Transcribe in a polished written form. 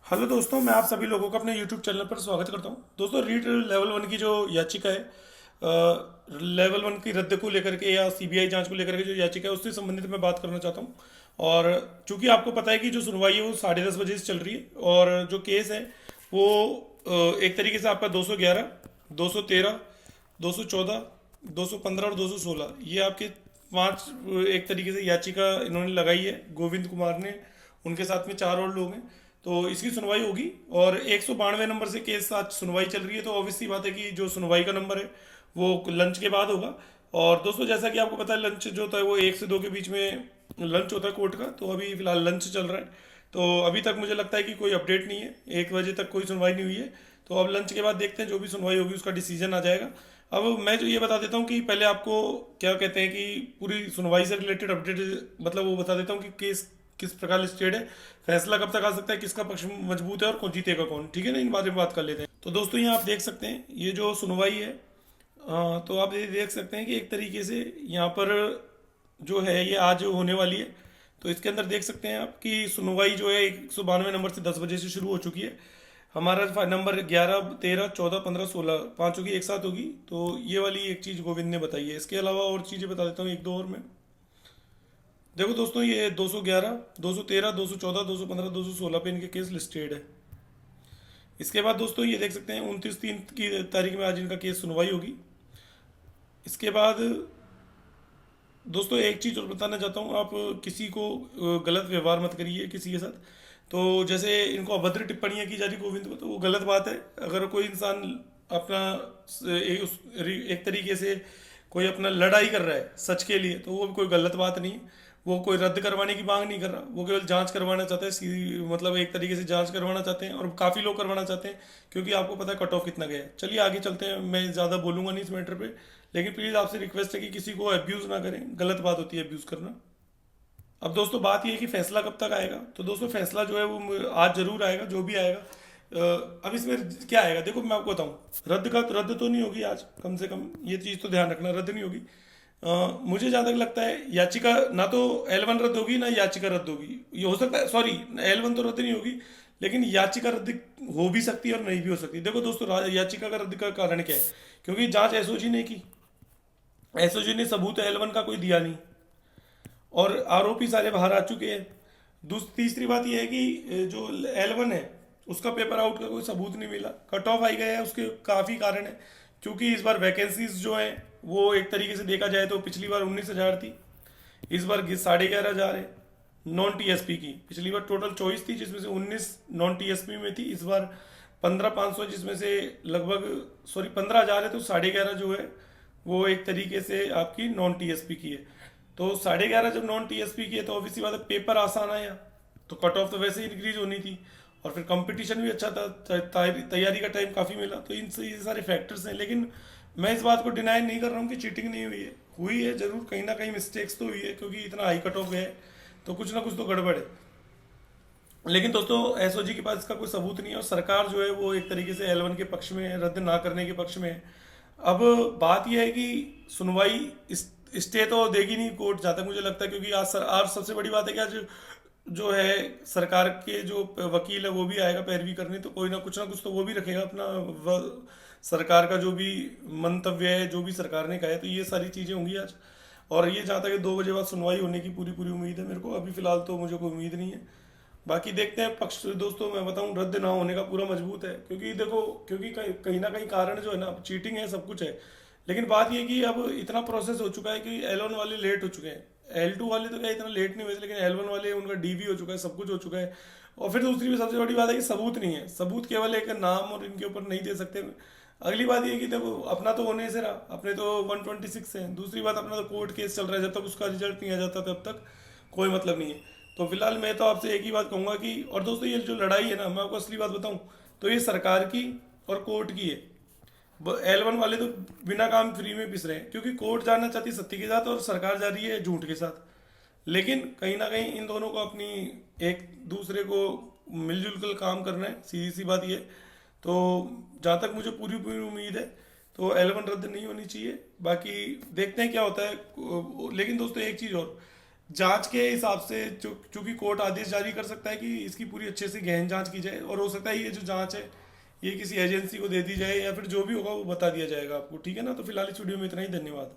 Hello दोस्तों, मैं आप सभी लोगों का अपने यूट्यूब चैनल पर स्वागत करता हूं। दोस्तों, रीट लेवल वन की जो याचिका है, लेवल वन की रद्द को लेकर के या सीबीआई जांच को लेकर के जो याचिका है उससे संबंधित मैं बात करना चाहता हूं। और चूंकि आपको पता है कि जो सुनवाई है वो 10:30 बजे से चल रही है और जो केस है वो एक तरीके से आपका 211, 213, 214, 215 और 216 ये आपके पांच एक तरीके से याचिका इन्होंने लगाई है। गोविंद कुमार ने, उनके साथ में चार और लोग हैं। तो इसकी सुनवाई होगी और 192 नंबर से केस आज सुनवाई चल रही है। तो ऑब्वियस सी बात है कि जो सुनवाई का नंबर है वो लंच के बाद होगा। और दोस्तों, जैसा कि आपको पता है, लंच जो होता है वो 1 से 2 के बीच में लंच होता है कोर्ट का। तो अभी फिलहाल लंच चल रहा है। तो अभी तक मुझे लगता है कि कोई अपडेट नहीं है। 1 बजे तक कोई सुनवाई नहीं हुई है। तो अब लंच के बाद देखते हैं, जो भी सुनवाई होगी उसका डिसीजन आ जाएगा। अब मैं जो ये बता देता हूँ कि पहले आपको क्या कहते हैं कि पूरी सुनवाई से रिलेटेड अपडेट, मतलब वो बता देता हूँ कि केस किस प्रकार लिस्टेड है, फैसला कब तक आ सकता है, किसका पक्ष मजबूत है और कौन जीतेगा कौन। ठीक है ना, इन बारे में बात कर लेते हैं। तो दोस्तों, यहाँ आप देख सकते हैं ये जो सुनवाई है, तो आप ये देख सकते हैं कि एक तरीके से यहाँ पर जो है ये आज होने वाली है। तो इसके अंदर देख सकते हैं आप कि सुनवाई जो है 192 नंबर से 10 बजे से शुरू हो चुकी है। हमारा नंबर 11, 13, 14, 15, 16 पाँचों की एक साथ होगी। तो ये वाली एक चीज़ गोविंद ने बताई है। इसके अलावा और चीज़ें बता देता हूँ एक दो और मैं। देखो दोस्तों, ये 211, 213, 214, 215, 216 पे इनके केस लिस्टेड है। इसके बाद दोस्तों ये देख सकते हैं 29/3 की तारीख में आज इनका केस सुनवाई होगी। इसके बाद दोस्तों एक चीज़ और बताना चाहता हूँ, आप किसी को गलत व्यवहार मत करिए किसी के साथ। तो जैसे इनको अभद्र टिप्पणियां की जा रही गोविंद को, तो वो गलत बात है। अगर कोई इंसान अपना एक तरीके से कोई अपना लड़ाई कर रहा है सच के लिए, तो वो भी कोई गलत बात नहीं है। वो कोई रद्द करवाने की मांग नहीं कर रहा, वो केवल जांच करवाना चाहता है। मतलब एक तरीके से जांच करवाना चाहते हैं और काफ़ी लोग करवाना चाहते हैं, क्योंकि आपको पता है कट ऑफ कितना गया है। चलिए आगे चलते हैं, मैं ज़्यादा बोलूंगा नहीं इस मैटर पे। लेकिन प्लीज़ आपसे रिक्वेस्ट है कि किसी को अब्यूज़ ना करें, गलत बात होती है अब्यूज़ करना। अब दोस्तों बात यह है कि फैसला कब तक आएगा। तो दोस्तों फैसला जो है वो आज जरूर आएगा, जो भी आएगा। अब इसमें क्या आएगा, देखो मैं आपको बताऊं। रद्द तो नहीं होगी आज, कम से कम ये चीज़ तो ध्यान रखना, रद्द नहीं होगी। मुझे जहाँ तक लगता है याचिका ना तो L1 रद्द होगी ना याचिका रद्द होगी। ये हो सकता है, सॉरी, L1 तो रद्द नहीं होगी, लेकिन याचिका रद्द हो भी सकती है और नहीं भी हो सकती। देखो दोस्तों, याचिका का रद्द का कारण क्या है? क्योंकि जांच एसओजी ने की, एसओजी ने सबूत L1 का कोई दिया नहीं और आरोपी सारे बाहर आ चुके हैं। तीसरी बात यह है कि जो L1 है उसका पेपर आउट का कोई सबूत नहीं मिला। कट ऑफ आई गया है, उसके काफ़ी कारण है। क्योंकि इस बार वैकेंसीज जो हैं वो एक तरीके से देखा जाए तो पिछली बार 19,000 थी, इस बार 11,500 है नॉन टीएसपी की। पिछली बार टोटल 24 थी, जिसमें से 19 नॉन टीएसपी में थी। इस बार 15,500, जिसमें से लगभग, सॉरी, 15,000 है। तो 11,500 जो है वो एक तरीके से आपकी नॉन टीएसपी की है। तो 11,500 जब नॉन टीएसपी की है तो ऑब्वियसली बात है पेपर आसान आया, तो कट ऑफ तो वैसे ही इंक्रीज होनी थी। और फिर कंपटीशन भी अच्छा था, तैयारी का टाइम काफ़ी मिला। तो ये सारे फैक्टर्स हैं। लेकिन मैं इस बात को डिनाई नहीं कर रहा हूँ कि चीटिंग नहीं हुई है, हुई है जरूर, कहीं ना कहीं मिस्टेक्स तो हुई है, क्योंकि इतना हाई कट ऑफ है तो कुछ ना कुछ तो गड़बड़ है। लेकिन दोस्तों एसओजी के पास इसका कोई सबूत नहीं है और सरकार जो है वो एक तरीके से L1 के पक्ष में है, रद्द ना करने के पक्ष में है। अब बात यह है कि सुनवाई स्टे तो देगी नहीं कोर्ट, जहाँ तक मुझे लगता है। क्योंकि आज सबसे बड़ी बात है कि आज जो है सरकार के जो वकील है वो भी आएगा पैरवी करने। तो कोई ना कुछ तो वो भी रखेगा अपना, सरकार का जो भी मंतव्य है, जो भी सरकार ने कहा है। तो ये सारी चीज़ें होंगी आज। और ये जहाँ तक है 2 बजे बाद सुनवाई होने की पूरी पूरी उम्मीद है मेरे को। अभी फिलहाल तो मुझे कोई उम्मीद नहीं है। बाकी देखते हैं पक्ष। दोस्तों मैं बताऊं, रद्द ना होने का पूरा मजबूत है, क्योंकि देखो, क्योंकि कहीं ना कहीं कारण जो है ना, चीटिंग है, सब कुछ है। लेकिन बात ये कि अब इतना प्रोसेस हो चुका है कि L1 वाले लेट हो चुके हैं। L2 वाले तो क्या इतना लेट नहीं हुए थे, लेकिन L1 वाले उनका डीवी हो चुका है, सब कुछ हो चुका है। और फिर दूसरी भी सबसे बड़ी बात है कि सबूत नहीं है। सबूत केवल एक नाम और इनके ऊपर नहीं दे सकते। अगली बात ये कि देखो, अपना तो होने से रहा, अपने तो 126 है। दूसरी बात, अपना तो कोर्ट केस चल रहा है, जब तक उसका रिजल्ट नहीं आ जाता तब तक कोई मतलब नहीं है। तो फिलहाल मैं तो आपसे एक ही बात कहूंगा कि, और दोस्तों ये जो लड़ाई है ना, मैं आपको असली बात बताऊं तो ये सरकार की और कोर्ट की है। L1 वाले तो बिना काम फ्री में पिस रहे हैं, क्योंकि कोर्ट जाना चाहती है सत्य के साथ और सरकार जा रही है झूठ के साथ। लेकिन कहीं ना कहीं इन दोनों को अपनी एक दूसरे को मिलजुल कर काम करना है, सीधी सी बात ये। तो जहाँ तक मुझे पूरी पूरी उम्मीद है तो L1 रद्द नहीं होनी चाहिए। बाकी देखते हैं क्या होता है। लेकिन दोस्तों एक चीज़ और, जांच के हिसाब से चूंकि कोर्ट आदेश जारी कर सकता है कि इसकी पूरी अच्छे से गहन जांच की जाए, और हो सकता है ये जो जांच है ये किसी एजेंसी को दे दी जाए, या फिर जो भी होगा वो बता दिया जाएगा आपको। ठीक है ना, तो फिलहाल इस वीडियो में इतना ही। धन्यवाद।